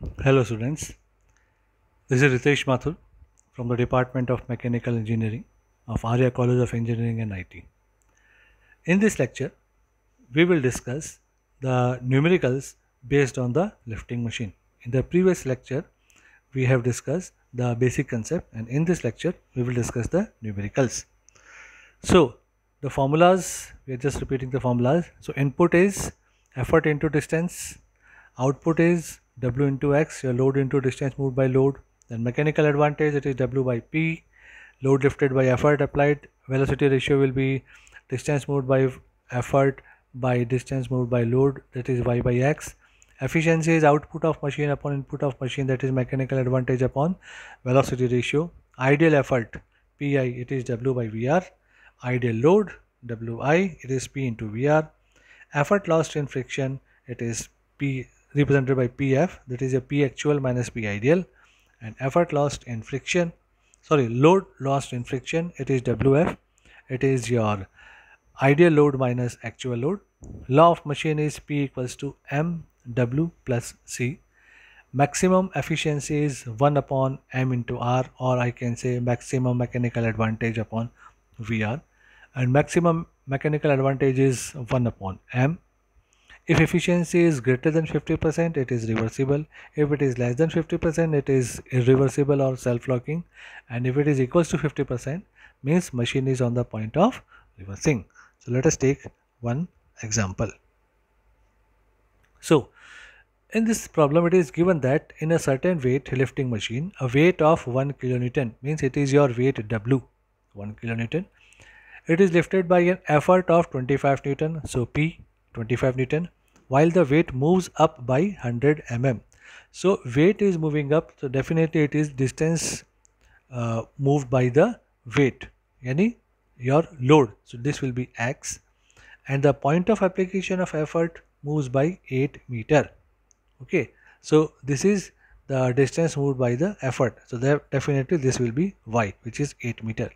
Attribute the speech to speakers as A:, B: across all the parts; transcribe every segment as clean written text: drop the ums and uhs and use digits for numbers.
A: Hello students, this is Ritesh Mathur from the Department of Mechanical Engineering of Arya College of Engineering and IT. In this lecture, we will discuss the numericals based on the lifting machine. In the previous lecture, we have discussed the basic concept, and in this lecture, we will discuss the numericals. So, the formulas, we are just repeating the formulas. So, input is effort into distance, output is W into X, your load into distance moved by load. Then mechanical advantage, it is W by P, load lifted by effort applied. Velocity ratio will be distance moved by effort by distance moved by load, that is Y by X. Efficiency is output of machine upon input of machine, that is mechanical advantage upon velocity ratio. Ideal effort, Pi, it is W by VR. Ideal load, Wi, it is P into VR. Effort lost in friction, it is P represented by PF, that is a P actual minus P ideal. And effort lost in friction, load lost in friction, it is WF, it is your ideal load minus actual load. Law of machine is P equals to MW plus C. Maximum efficiency is 1 upon M into R, or I can say maximum mechanical advantage upon VR, and maximum mechanical advantage is 1 upon M. If efficiency is greater than 50%, it is reversible. If it is less than 50%, it is irreversible or self-locking. And if it is equals to 50%, means machine is on the point of reversing. So let us take one example. So in this problem, it is given that in a certain weight lifting machine, a weight of 1 kilonewton, means it is your weight W, 1 kilonewton. It is lifted by an effort of 25 Newton, so P 25 Newton, while the weight moves up by 100 mm. So weight is moving up, so definitely it is distance moved by the weight, yani your load. So this will be X, and the point of application of effort moves by 8 meter. Okay, so this is the distance moved by the effort, so definitely this will be Y, which is 8 meter.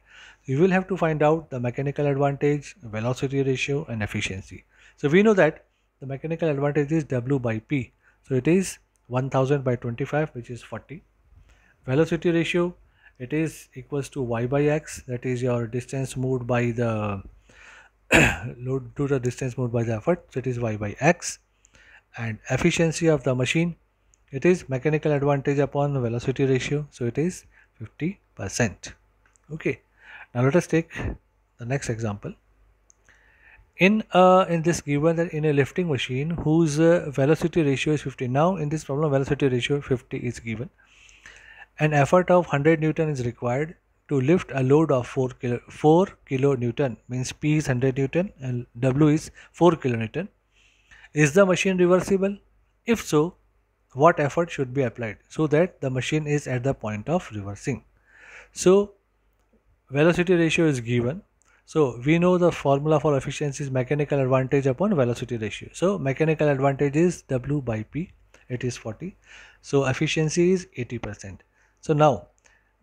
A: You will have to find out the mechanical advantage, velocity ratio, and efficiency. So we know that the mechanical advantage is W by P, so it is 1000 by 25, which is 40. Velocity ratio, it is equals to Y by X, that is your distance moved by the load to the distance moved by the effort, so it is Y by X. And efficiency of the machine, it is mechanical advantage upon velocity ratio, so it is 50%. Okay, now let us take the next example. In this given that in a lifting machine whose velocity ratio is 50, now in this problem velocity ratio 50 is given. An effort of 100 Newton is required to lift a load of 4 kilo Newton, means P is 100 Newton and W is 4 kilonewton. Is the machine reversible? If so, what effort should be applied so that the machine is at the point of reversing? So velocity ratio is given. So we know the formula for efficiency is mechanical advantage upon velocity ratio. So mechanical advantage is W by P, it is 40. So efficiency is 80%. So now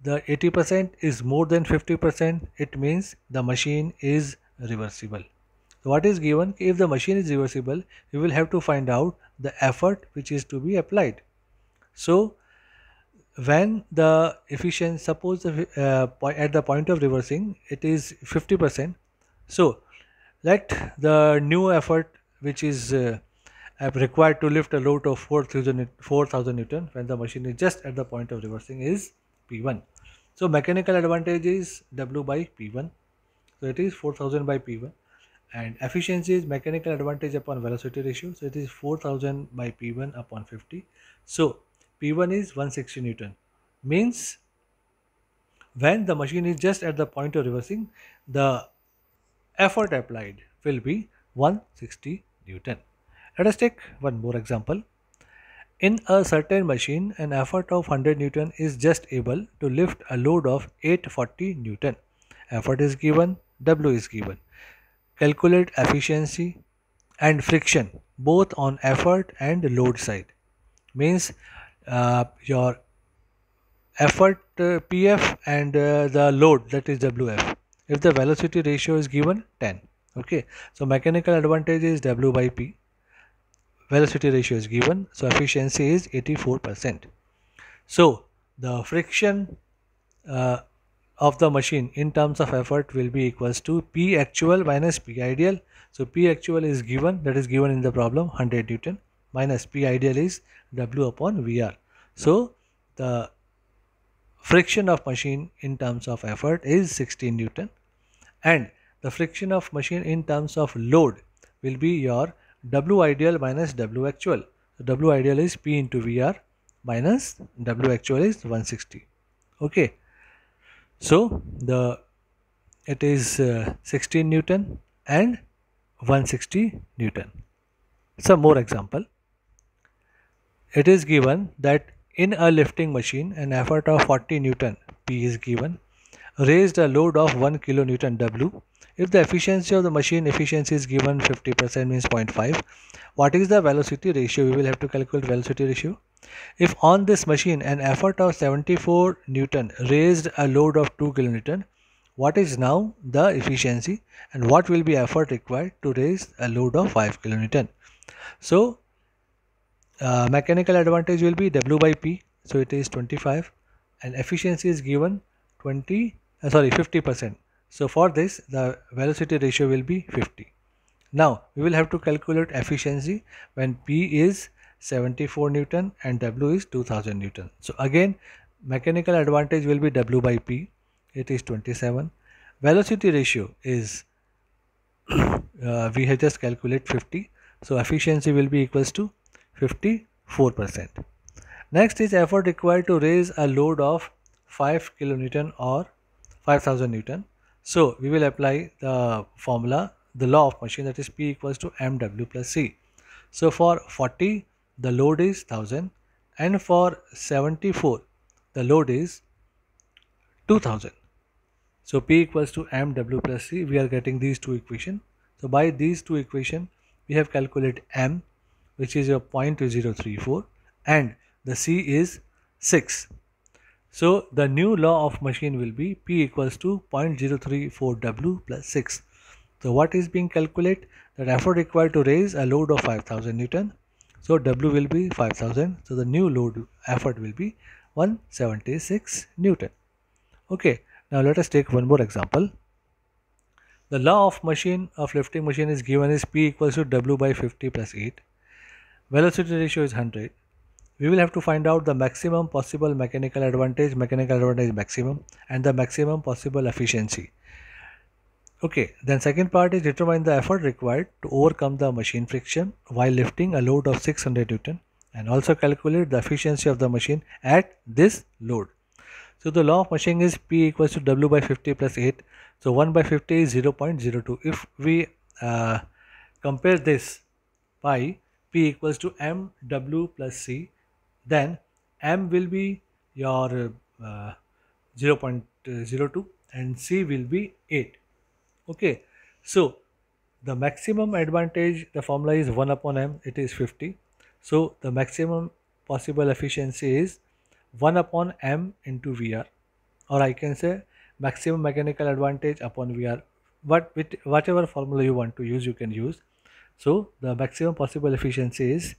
A: the 80% is more than 50%, it means the machine is reversible. So what is given? If the machine is reversible, we will have to find out the effort which is to be applied. So when the efficiency, suppose at the point of reversing it is 50%. So let the new effort which is required to lift a load of 4000 Newton when the machine is just at the point of reversing is P1. So mechanical advantage is W by P1. So it is 4000 by P1. And efficiency is mechanical advantage upon velocity ratio, so it is 4000 by P1 upon 50. So P1 is 160 Newton, means when the machine is just at the point of reversing, the effort applied will be 160 Newton. Let us take one more example. In a certain machine, an effort of 100 Newton is just able to lift a load of 840 Newton. Effort is given, W is given. Calculate efficiency and friction both on effort and load side, means your effort PF and the load, that is WF. If the velocity ratio is given 10, okay, so mechanical advantage is W by P, velocity ratio is given, so efficiency is 84%. So the friction of the machine in terms of effort will be equals to P actual minus P ideal. So P actual is given, that is given in the problem, 100 Newton, minus P ideal is W upon VR. So the friction of machine in terms of effort is 16 Newton, and the friction of machine in terms of load will be your W ideal minus W actual. So W ideal is P into VR minus W actual is 160. Okay, so it is 16 Newton and 160 Newton. Some more example. It is given that in a lifting machine an effort of 40 Newton P is given, raised a load of 1 kilonewton W. If the efficiency of the machine efficiency is given 50% means 0.5, what is the velocity ratio? We will have to calculate velocity ratio. If on this machine an effort of 74 Newton raised a load of 2 kilonewton, what is now the efficiency and what will be effort required to raise a load of 5 kilonewton? So mechanical advantage will be W by P, so it is 25, and efficiency is given 50%. So for this the velocity ratio will be 50. Now we will have to calculate efficiency when P is 74 Newton and W is 2000 Newton. So again mechanical advantage will be W by P, it is 27. Velocity ratio is we have just calculate 50, so efficiency will be equals to 54%. Next is effort required to raise a load of 5 kilonewton or 5000 Newton. So we will apply the formula, the law of machine, that is P equals to mW plus C. So for 40 the load is 1000 and for 74 the load is 2000. So P equals to mW plus C, we are getting these two equations. So by these two equations we have calculated M, which is your 0.034, and the C is 6. So the new law of machine will be P equals to 0.034 W plus 6. So what is being calculated? The effort required to raise a load of 5000 Newton. So W will be 5000. So the new load effort will be 176 Newton. Okay, now let us take one more example. The law of lifting machine is given is P equals to W by 50 plus 8. Velocity ratio is 100. We will have to find out the maximum possible mechanical advantage maximum, and the maximum possible efficiency. Okay, then second part is determine the effort required to overcome the machine friction while lifting a load of 600 Newton, and also calculate the efficiency of the machine at this load. So the law of machine is P equals to W by 50 plus 8. So 1 by 50 is 0.02. If we compare this by P equals to mW plus C, then M will be your 0.02 and C will be 8. Okay, so the maximum advantage, the formula is 1 upon M, it is 50. So the maximum possible efficiency is 1 upon M into VR, or I can say maximum mechanical advantage upon VR, but with whatever formula you want to use you can use. So the maximum possible efficiency is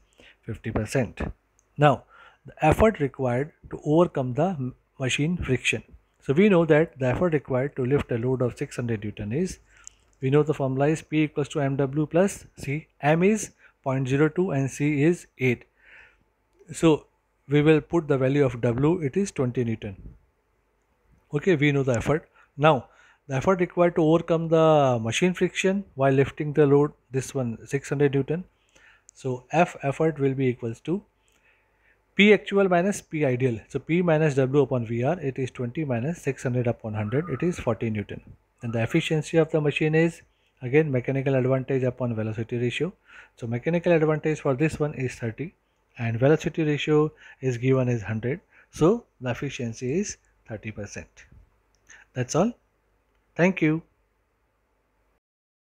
A: 50%. Now the effort required to overcome the machine friction. So we know that the effort required to lift a load of 600 Newton is, we know the formula is P equals to mW plus C. M is 0.02 and C is 8. So we will put the value of W, it is 20 Newton. Okay, we know the effort. Now the effort required to overcome the machine friction while lifting the load, this one 600 Newton. So F effort will be equals to P actual minus P ideal. So P minus W upon VR, it is 20 minus 600 upon 100, it is 40 Newton. And the efficiency of the machine is again mechanical advantage upon velocity ratio. So mechanical advantage for this one is 30 and velocity ratio is given as 100. So the efficiency is 30%. That's all. Thank you.